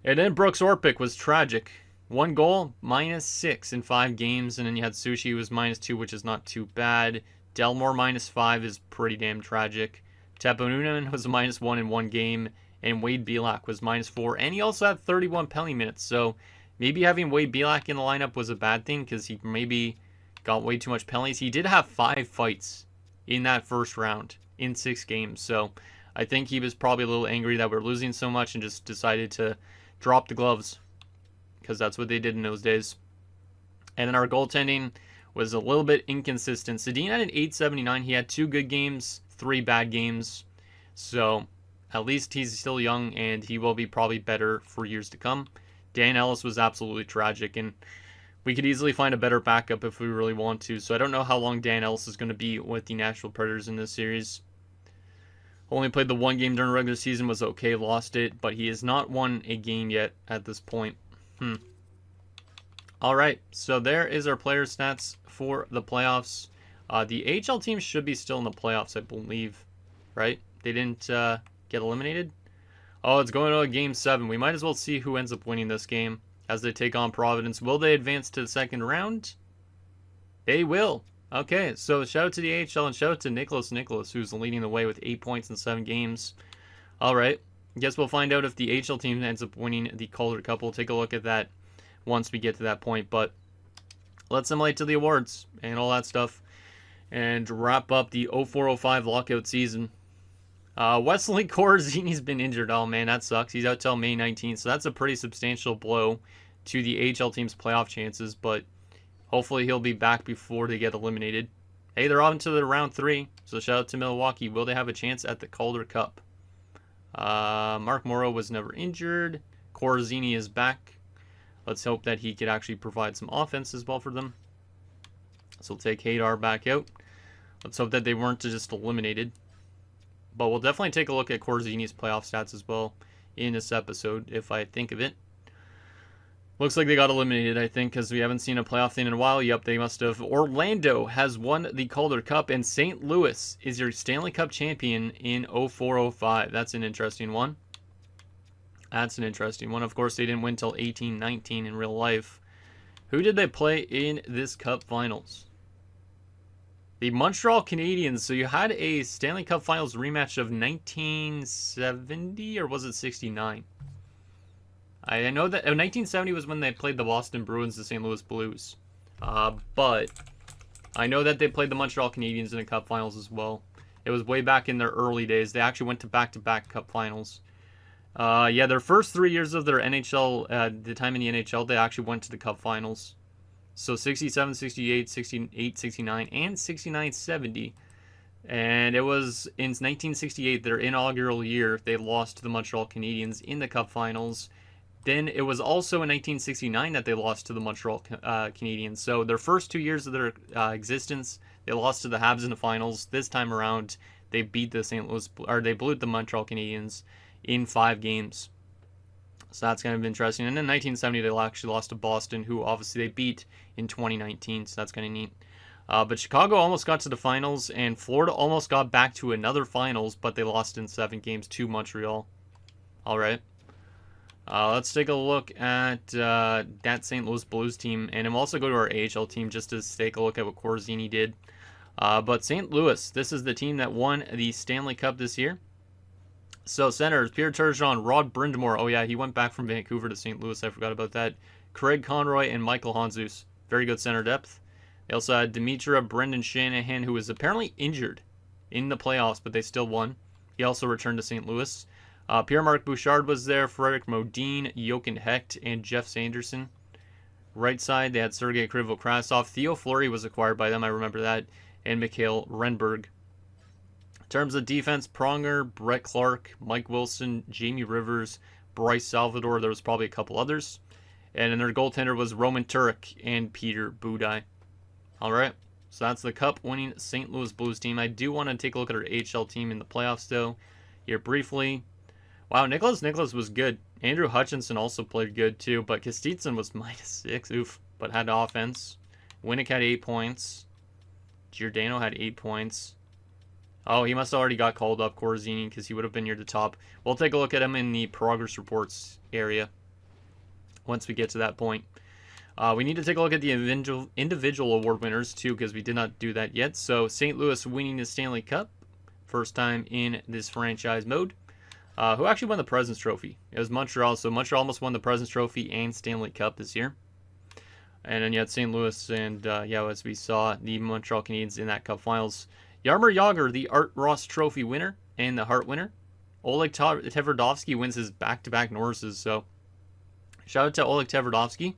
And then Brooks Orpik was tragic. 1 goal, -6 in 5 games, and then you had Sushi, who was -2, which is not too bad. Delmore -5 is pretty damn tragic. Tepanunen was -1 in 1 game, and Wade Belak was -4, and he also had 31 penalty minutes, so maybe having Wade Belak in the lineup was a bad thing, because he maybe got way too much penalties. He did have 5 fights in that first round in 6 games, so I think he was probably a little angry that we're losing so much and just decided to drop the gloves, because that's what they did in those days. And then our goaltending was a little bit inconsistent. Sedin had an 879. He had 2 good games, 3 bad games. So at least he's still young, and he will be probably better for years to come. Dan Ellis was absolutely tragic, and we could easily find a better backup if we really want to. So I don't know how long Dan Ellis is going to be with the Nashville Predators in this series. Only played the 1 game during the regular season, was okay, lost it, but he has not won a game yet at this point. Alright, so there is our player stats for the playoffs. The AHL team should be still in the playoffs, I believe. Right? They didn't get eliminated? Oh, it's going to a game 7. We might as well see who ends up winning this game as they take on Providence. Will they advance to the second round? They will. Okay, so shout out to the AHL and shout out to Nicholas, who's leading the way with 8 points in 7 games. Alright, guess we'll find out if the AHL team ends up winning the Calder Cup. We'll take a look at that once we get to that point, but let's simulate to the awards and all that stuff and wrap up the 04-05 lockout season. Wesley Corazini's been injured. Oh man, that sucks. He's out till May 19th, so that's a pretty substantial blow to the AHL team's playoff chances, but hopefully he'll be back before they get eliminated. Hey, they're on to the round 3, so shout out to Milwaukee. Will they have a chance at the Calder Cup? Mark Morrow was never injured. Corzini is back. Let's hope that he could actually provide some offense as well for them. So we'll take Hadar back out. Let's hope that they weren't just eliminated. But we'll definitely take a look at Corzini's playoff stats as well in this episode, if I think of it. Looks like they got eliminated, I think, because we haven't seen a playoff thing in a while. Yep, they must have. Orlando has won the Calder Cup, and St. Louis is your Stanley Cup champion in 04-05. That's an interesting one. That's an interesting one. Of course, they didn't win until 18-19 in real life. Who did they play in this Cup Finals? The Montreal Canadiens. So you had a Stanley Cup Finals rematch of 1970, or was it 69? I know that 1970 was when they played the Boston Bruins, the St. Louis Blues. But I know that they played the Montreal Canadiens in the Cup Finals as well. It was way back in their early days. They actually went to back-to-back Cup Finals. Yeah, their first 3 years of their NHL, the time in the NHL, they actually went to the Cup Finals. So 67, 68, 68, 69, and 69, 70. And it was in 1968, their inaugural year, they lost to the Montreal Canadiens in the Cup Finals. Then it was also in 1969 that they lost to the Montreal Canadiens. So their first 2 years of their existence, they lost to the Habs in the finals. This time around, they beat the they blew the Montreal Canadiens in 5 games. So that's kind of interesting. And in 1970, they actually lost to Boston, who obviously they beat in 2019. So that's kind of neat. But Chicago almost got to the finals, and Florida almost got back to another finals, but they lost in 7 games to Montreal. All right. Let's take a look at that St. Louis Blues team, and I'm also go to our AHL team just to take a look at what Corzini did. But St. Louis, this is the team that won the Stanley Cup this year. So centers, Pierre Turgeon, Rod Brind'Amour. Oh yeah, he went back from Vancouver to St. Louis. I forgot about that. Craig Conroy and Michael Handzus. Very good center depth. They also had Dimitra Brendan Shanahan, who was apparently injured in the playoffs, but they still won. He also returned to St. Louis. Pierre-Marc Bouchard was there, Frederick Modin, Jochen Hecht, and Jeff Sanderson. Right side, they had Sergei Krivokrasov. Theo Fleury was acquired by them, I remember that, and Mikhail Renberg. In terms of defense, Pronger, Brett Clark, Mike Wilson, Jamie Rivers, Bryce Salvador. There was probably a couple others. And then their goaltender was Roman Turek and Peter Budaj. All right, so that's the Cup-winning St. Louis Blues team. I do want to take a look at our AHL team in the playoffs, though, here briefly. Wow, Nicholas was good. Andrew Hutchinson also played good too, but Kostitsyn was -6, oof, but had offense. Winnick had 8 points. Giordano had 8 points. Oh, he must have already got called up, Corzini, because he would have been near the top. We'll take a look at him in the progress reports area once we get to that point. We need to take a look at the individual award winners too, because we did not do that yet. So St. Louis winning the Stanley Cup, first time in this franchise mode. Who actually won the President's Trophy? It was Montreal, so Montreal almost won the President's Trophy and Stanley Cup this year. And then you had St. Louis and, yeah, as we saw, the Montreal Canadiens in that Cup Finals. Jaromir Jagr, the Art Ross Trophy winner and the Hart winner. Oleg Tverdovsky wins his back-to-back Norrises, so shout out to Oleg Tverdovsky.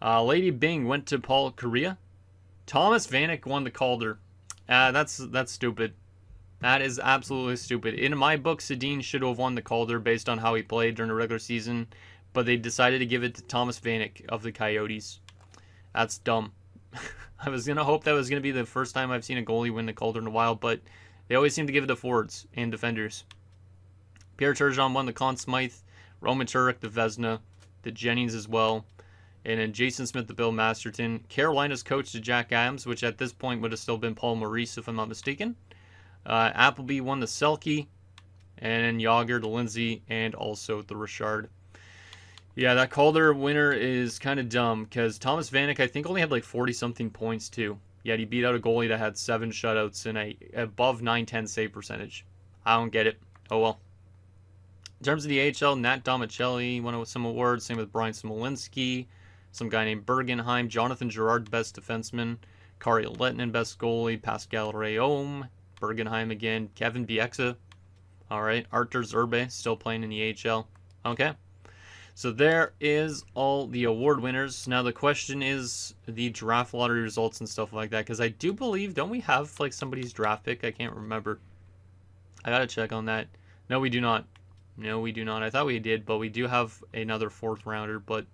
Lady Bing went to Paul Kariya. Thomas Vanek won the Calder. That's stupid. That is absolutely stupid. In my book, Sedin should have won the Calder based on how he played during the regular season, but they decided to give it to Thomas Vanek of the Coyotes. That's dumb. I was going to hope that was going to be the first time I've seen a goalie win the Calder in a while, but they always seem to give it to forwards and defenders. Pierre Turgeon won the Conn Smythe, Roman Turek the Vezina, the Jennings as well, and then Jason Smith the Bill Masterton. Carolina's coach to Jack Adams, which at this point would have still been Paul Maurice if I'm not mistaken. Appleby won the Selke, and then Jagr, the Lindsay, and also the Richard. Yeah, that Calder winner is kind of dumb because Thomas Vanek, I think, only had like 40-something points too. Yet he beat out a goalie that had 7 shutouts and a above .910 save percentage. I don't get it. Oh well. In terms of the AHL, Nat Domicelli won some awards. Same with Brian Smolinski. Some guy named Bergenheim. Jonathan Girard, best defenseman. Kari Lettinen, best goalie. Pascal Rayome. Bergenheim again. Kevin Bieksa. All right. Artur Zerbe still playing in the AHL. Okay. So there is all the award winners. Now the question is the draft lottery results and stuff like that. Because I do believe, don't we have like somebody's draft pick? I can't remember. I got to check on that. No, we do not. No, we do not. I thought we did, but we do have another 4th rounder. But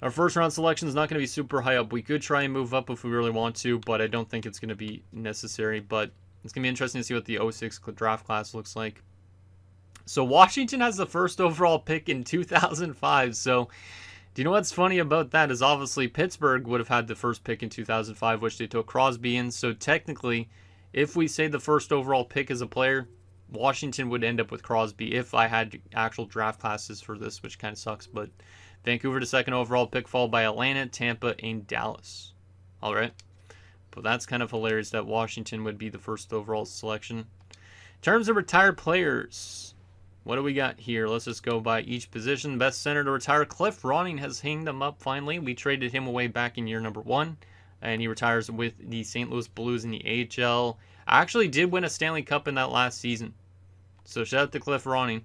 our first round selection is not going to be super high up. We could try and move up if we really want to, but I don't think it's going to be necessary. But it's going to be interesting to see what the 06 draft class looks like. So Washington has the first overall pick in 2005. So do you know what's funny about that is obviously Pittsburgh would have had the first pick in 2005, which they took Crosby in. So technically, if we say the first overall pick as a player, Washington would end up with Crosby if I had actual draft classes for this, which kind of sucks. But Vancouver the second overall pick, followed by Atlanta, Tampa, and Dallas. All right. But that's kind of hilarious that Washington would be the first overall selection. In terms of retired players, what do we got here? Let's just go by each position. Best center to retire. Cliff Ronning has hanged them up finally. We traded him away back in year number 1. And he retires with the St. Louis Blues in the AHL. Actually did win a Stanley Cup in that last season. So shout out to Cliff Ronning.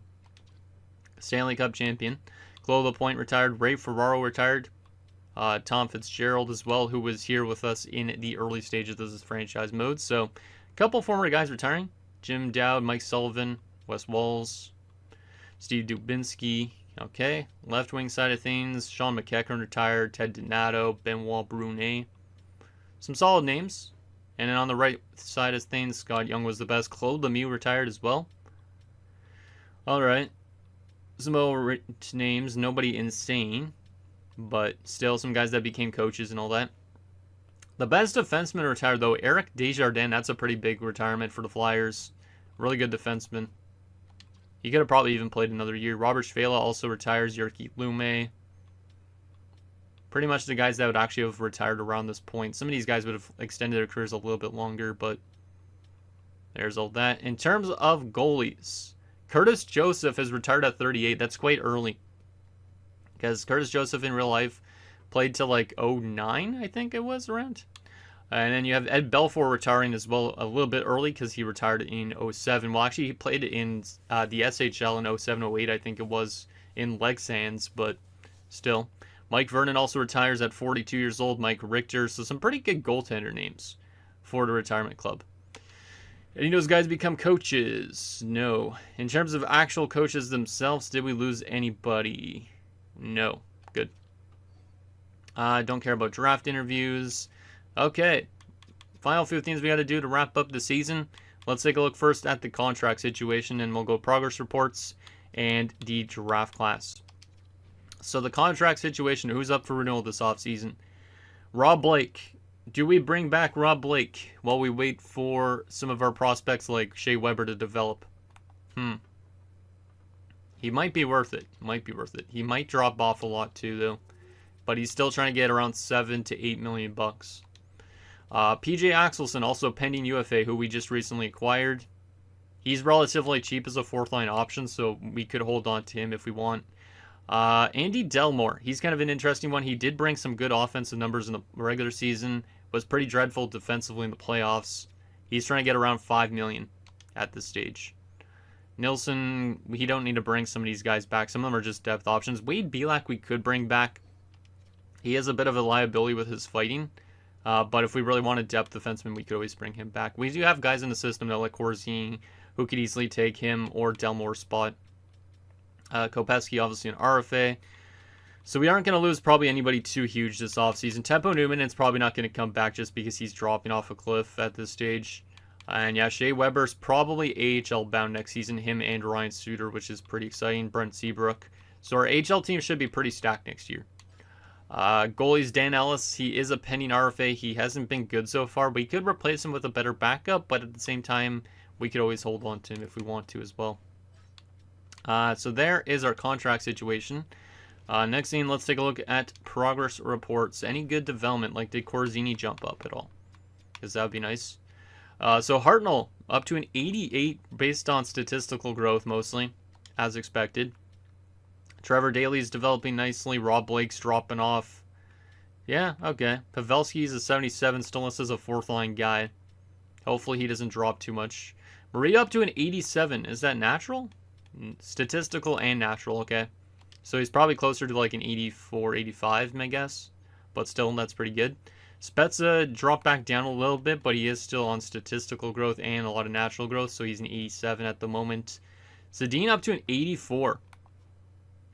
Stanley Cup champion. Claude Lapointe retired. Ray Ferraro retired. Tom Fitzgerald as well, who was here with us in the early stages of this franchise mode. So a couple former guys retiring. Jim Dowd, Mike Sullivan, Wes Walls, Steve Dubinsky. Okay. Left wing side of things. Sean McEachern retired. Ted Donato, Benoit Brunet. Some solid names. And then on the right side of things, Scott Young was the best. Claude Lemieux retired as well. All right. Some more names. Nobody insane. But still some guys that became coaches and all that. The best defenseman retired, though, Eric Desjardins. That's a pretty big retirement for the Flyers. Really good defenseman. He could have probably even played another year. Robert Schwela also retires. Jyrki Lume. Pretty much the guys that would actually have retired around this point. Some of these guys would have extended their careers a little bit longer, but there's all that. In terms of goalies, Curtis Joseph has retired at 38. That's quite early. Because Curtis Joseph in real life played to like 09, I think it was around. And then you have Ed Belfour retiring as well a little bit early because he retired in 07. Well, actually, he played in the SHL in 07, 08, I think it was, in Legsand, but still. Mike Vernon also retires at 42 years old. Mike Richter. So some pretty good goaltender names for the retirement club. Any of those guys become coaches? No. In terms of actual coaches themselves, did we lose anybody? No. Good. Don't care about draft interviews. Okay. Final few things we got to do to wrap up the season. Let's take a look first at the contract situation, and we'll go progress reports and the draft class. So the contract situation, who's up for renewal this offseason? Rob Blake. Do we bring back Rob Blake while we wait for some of our prospects like Shea Weber to develop? He might be worth it. He might drop off a lot too, though. But he's still trying to get around $7 to $8 million bucks. PJ Axelson, also pending UFA, who we just recently acquired. He's relatively cheap as a 4th-line option, so we could hold on to him if we want. Andy Delmore, he's kind of an interesting one. He did bring some good offensive numbers in the regular season. Was pretty dreadful defensively in the playoffs. He's trying to get around $5 million at this stage. Nilsson, we don't need to bring some of these guys back. Some of them are just depth options. Wade Belak we could bring back. He has a bit of a liability with his fighting. But if we really want a depth defenseman, we could always bring him back. We do have guys in the system though, like Corzine, who could easily take him or Delmore's spot. Kopecky, obviously an RFA. So we aren't going to lose probably anybody too huge this offseason. Tempo Newman is probably not going to come back just because he's dropping off a cliff at this stage. And yeah, Shea Weber's probably AHL bound next season. Him and Ryan Suter, which is pretty exciting. Brent Seabrook. So our AHL team should be pretty stacked next year. Goalies, Dan Ellis, he is a pending RFA. He hasn't been good so far. We could replace him with a better backup, but at the same time, we could always hold on to him if we want to as well. So there is our contract situation. Next thing, let's take a look at progress reports. Any good development, like did Corzini jump up at all? Because that would be nice. So Hartnell, up to an 88 based on statistical growth mostly, as expected. Trevor Daley's developing nicely. Rob Blake's dropping off. Yeah, okay. Pavelski's a 77, still lists as a 4th-line guy. Hopefully he doesn't drop too much. Marie up to an 87. Is that natural? Statistical and natural, okay. So he's probably closer to like an 84, 85, my guess. But still, that's pretty good. Spezza dropped back down a little bit, but he is still on statistical growth and a lot of natural growth, so he's an 87 at the moment. Sedin up to an 84,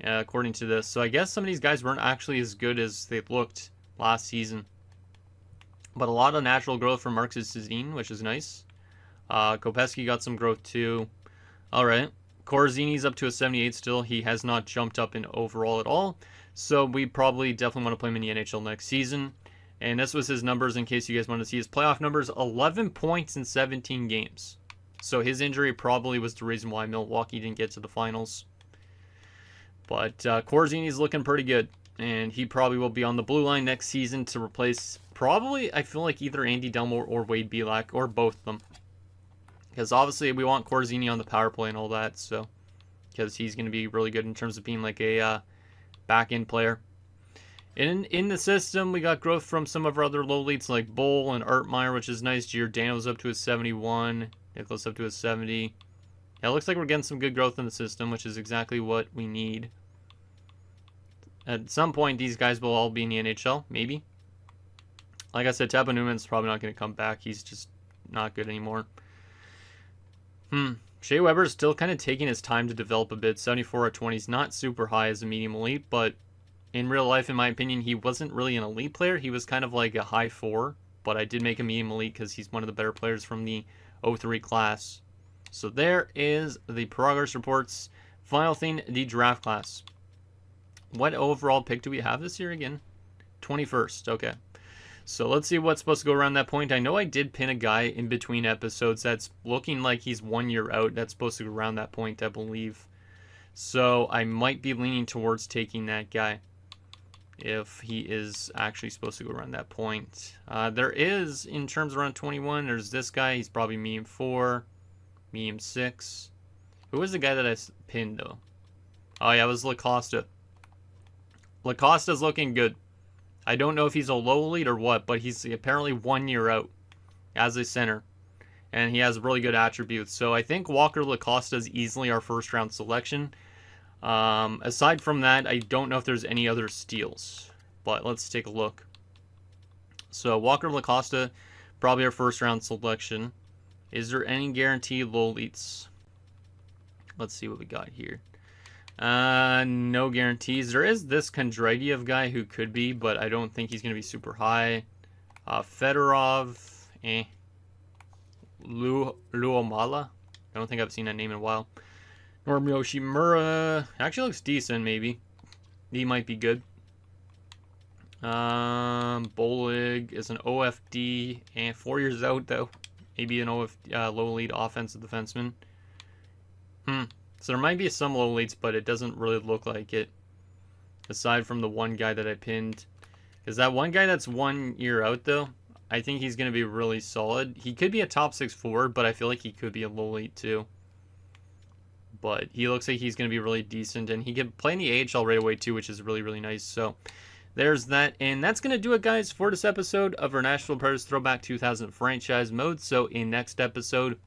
according to this. So I guess some of these guys weren't actually as good as they looked last season. But a lot of natural growth from Marcus Sedin, which is nice. Kopecky got some growth too. All right. Corzini's up to a 78 still. He has not jumped up in overall at all. So we probably definitely want to play him in the NHL next season. And this was his numbers in case you guys want to see his playoff numbers. 11 points in 17 games. So his injury probably was the reason why Milwaukee didn't get to the finals. But Corzini's looking pretty good. And he probably will be on the blue line next season to replace probably, I feel like, either Andy Delmore or Wade Belak or both of them. Because obviously we want Corzini on the power play and all that. So because he's going to be really good in terms of being like a back-end player. In the system, we got growth from some of our other low leads like Bowl and Artmeyer, which is nice. Giordano's up to a 71. Nicholas up to a 70. Yeah, it looks like we're getting some good growth in the system, which is exactly what we need. At some point, these guys will all be in the NHL, maybe. Like I said, Tapa Newman's probably not going to come back. He's just not good anymore. Shea Weber's still kind of taking his time to develop a bit. 74 at 20 is not super high as a medium elite, but in real life, in my opinion, he wasn't really an elite player. He was kind of like a high 4, but I did make him medium elite because he's one of the better players from the 03 class. So there is the progress reports. Final thing, the draft class. What overall pick do we have this year again? 21st, okay. So let's see what's supposed to go around that point. I know I did pin a guy in between episodes that's looking like he's 1 year out. That's supposed to go around that point, I believe. So I might be leaning towards taking that guy if he is actually supposed to go around that point. There is, in terms of around 21, there's this guy. He's probably medium 4, medium 6. Who was the guy that I pinned, though? Oh, yeah, it was Lacosta. Lacosta's looking good. I don't know if he's a low lead or what, but he's apparently 1 year out as a center. And he has really good attributes. So I think Walker Lacosta is easily our first round selection. Aside from that, I don't know if there's any other steals. But let's take a look. So Walker Lacosta, probably our first round selection. Is there any guaranteed low leads? Let's see what we got here. No guarantees. There is this Kondratyov guy who could be, but I don't think he's going to be super high. Fedorov, Luomala. I don't think I've seen that name in a while. Norm Yoshimura actually looks decent, maybe. He might be good. Bolig is an OFD, and 4 years out, though. Maybe an low lead offensive defenseman. So there might be some low leads, but it doesn't really look like it. Aside from the one guy that I pinned. Because that one guy that's 1 year out, though, I think he's going to be really solid. He could be a top 6 forward, but I feel like he could be a low lead, too. But he looks like he's going to be really decent. And he can play in the AHL right away, too, which is really, really nice. So there's that. And that's going to do it, guys, for this episode of our Nashville Predators Throwback 2000 franchise mode. So in next episode,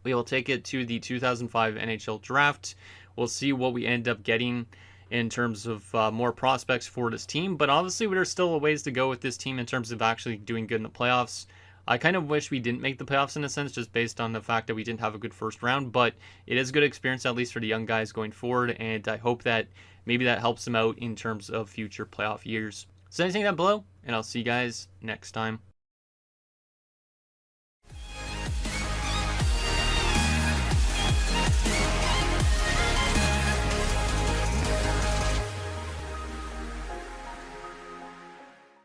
we will take it to the 2005 NHL draft. We'll see what we end up getting in terms of more prospects for this team. But obviously, there's still a ways to go with this team in terms of actually doing good in the playoffs. I kind of wish we didn't make the playoffs in a sense, just based on the fact that we didn't have a good first round. But it is good experience, at least for the young guys going forward. And I hope that maybe that helps them out in terms of future playoff years. So anything down below, and I'll see you guys next time.